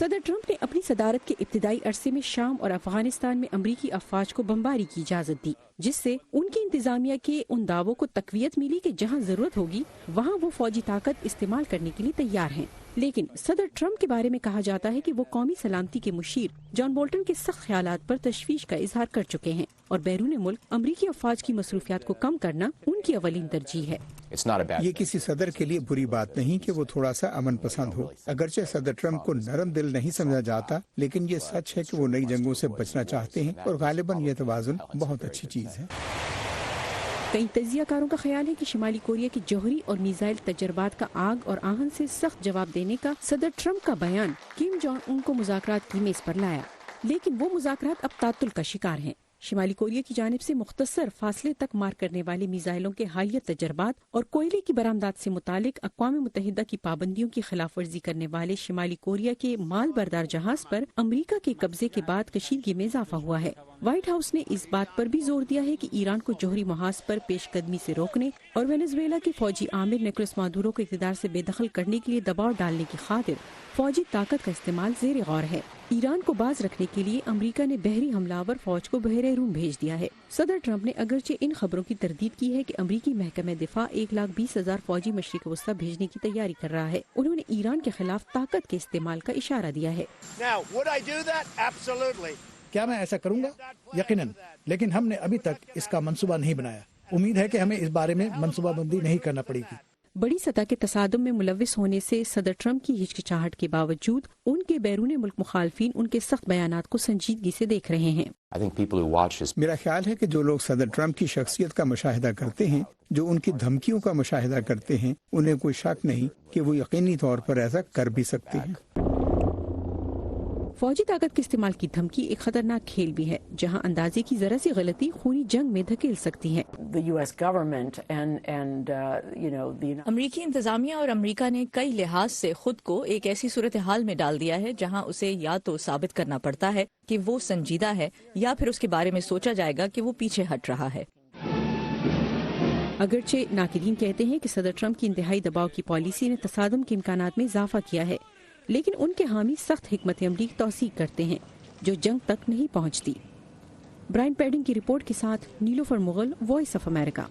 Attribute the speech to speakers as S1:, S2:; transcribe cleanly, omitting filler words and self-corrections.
S1: صدر ٹرمپ نے اپنی صدارت کے ابتدائی عرصے میں شام اور افغانستان میں امریکی افواج کو بمباری کی اجازت دی، جس سے ان کی انتظامیہ کے ان دعووں کو تقویت ملی کہ جہاں ضرورت ہوگی وہاں وہ فوجی طاقت استعمال کرنے کے لیے تیار ہیں۔ لیکن صدر ٹرمپ کے بارے میں کہا جاتا ہے کہ وہ قومی سلامتی کے مشیر جان بولٹن کے سخت خیالات پر تشویش کا اظہار کر چکے ہیں اور بیرون ملک امریکی افواج کی مصروفیات کو کم کرنا ان کی اولین ترجیح ہے۔
S2: یہ کسی صدر کے لیے بری بات نہیں کہ وہ تھوڑا سا امن پسند ہو، اگرچہ صدر ٹرمپ کو نرم دل نہیں سمجھا جاتا، لیکن یہ سچ ہے کہ وہ نئی جنگوں سے بچنا چاہتے ہیں اور غالباً یہ توازن بہت اچھی چیز ہے۔
S1: کئی تجزیہ کاروں کا خیال ہے کہ شمالی کوریا کی جوہری اور میزائل تجربات کا آگ اور آہن سے سخت جواب دینے کا صدر ٹرمپ کا بیان کم جونگ ان کو مذاکرات کی میز پر لایا، لیکن وہ مذاکرات اب تعطل کا شکار ہیں۔ شمالی کوریا کی جانب سے مختصر فاصلے تک مار کرنے والے میزائلوں کے حالیہ تجربات اور کوئلے کی برآمدات سے متعلق اقوام متحدہ کی پابندیوں کی خلاف ورزی کرنے والے شمالی کوریا کے مال بردار جہاز پر امریکہ کے قبضے کے بعد کشیدگی میں اضافہ ہوا ہے۔ وائٹ ہاؤس نے اس بات پر بھی زور دیا ہے کہ ایران کو جوہری محاذ پر پیش قدمی سے روکنے اور وینزویلا کے فوجی عامر نیکولس مادورو کو اقتدار سے بے دخل کرنے کے لیے دباؤ ڈالنے کی خاطر فوجی طاقت کا استعمال زیر غور ہے۔ ایران کو باز رکھنے کے لیے امریکہ نے بحری حملہ آور فوج کو بحیرہ روم بھیج دیا ہے۔ صدر ٹرمپ نے اگرچہ ان خبروں کی تردید کی ہے کہ امریکی محکمہ دفاع 1,20,000 فوجی مشرق وسطی بھیجنے کی تیاری کر رہا ہے، انہوں نے ایران کے خلاف طاقت کے استعمال کا اشارہ دیا ہے۔
S3: کیا میں ایسا کروں گا؟ یقیناً، لیکن ہم نے ابھی تک اس کا منصوبہ نہیں بنایا۔ امید ہے کہ ہمیں اس بارے میں منصوبہ بندی نہیں کرنا پڑے گی۔
S1: بڑی سطح کے تصادم میں ملوث ہونے سے صدر ٹرمپ کی ہچکچاہٹ کے باوجود ان کے بیرون ملک مخالفین ان کے سخت بیانات کو سنجیدگی سے دیکھ رہے ہیں۔
S2: میرا خیال ہے کہ جو لوگ صدر ٹرمپ کی شخصیت کا مشاہدہ کرتے ہیں، جو ان کی دھمکیوں کا مشاہدہ کرتے ہیں، انہیں کوئی شک نہیں کہ وہ یقینی طور پر ایسا کر بھی سکتے ہیں۔
S1: فوجی طاقت کے استعمال کی دھمکی ایک خطرناک کھیل بھی ہے، جہاں اندازے کی ذرا سی غلطی خونی جنگ میں دھکیل سکتی ہے۔
S4: امریکی انتظامیہ اور امریکہ نے کئی لحاظ سے خود کو ایک ایسی صورتحال میں ڈال دیا ہے جہاں اسے یا تو ثابت کرنا پڑتا ہے کہ وہ سنجیدہ ہے، یا پھر اس کے بارے میں سوچا جائے گا کہ وہ پیچھے ہٹ رہا ہے۔
S1: اگرچہ ناقدین کہتے ہیں کہ صدر ٹرمپ کی انتہائی دباؤ کی پالیسی نے تصادم کے امکانات میں اضافہ کیا ہے، لیکن ان کے حامی سخت حکمت عملی کی توثیق کرتے ہیں جو جنگ تک نہیں پہنچتی۔ برائن پیڈنگ کی رپورٹ کے ساتھ نیلوفر مغل، وائس آف امریکہ۔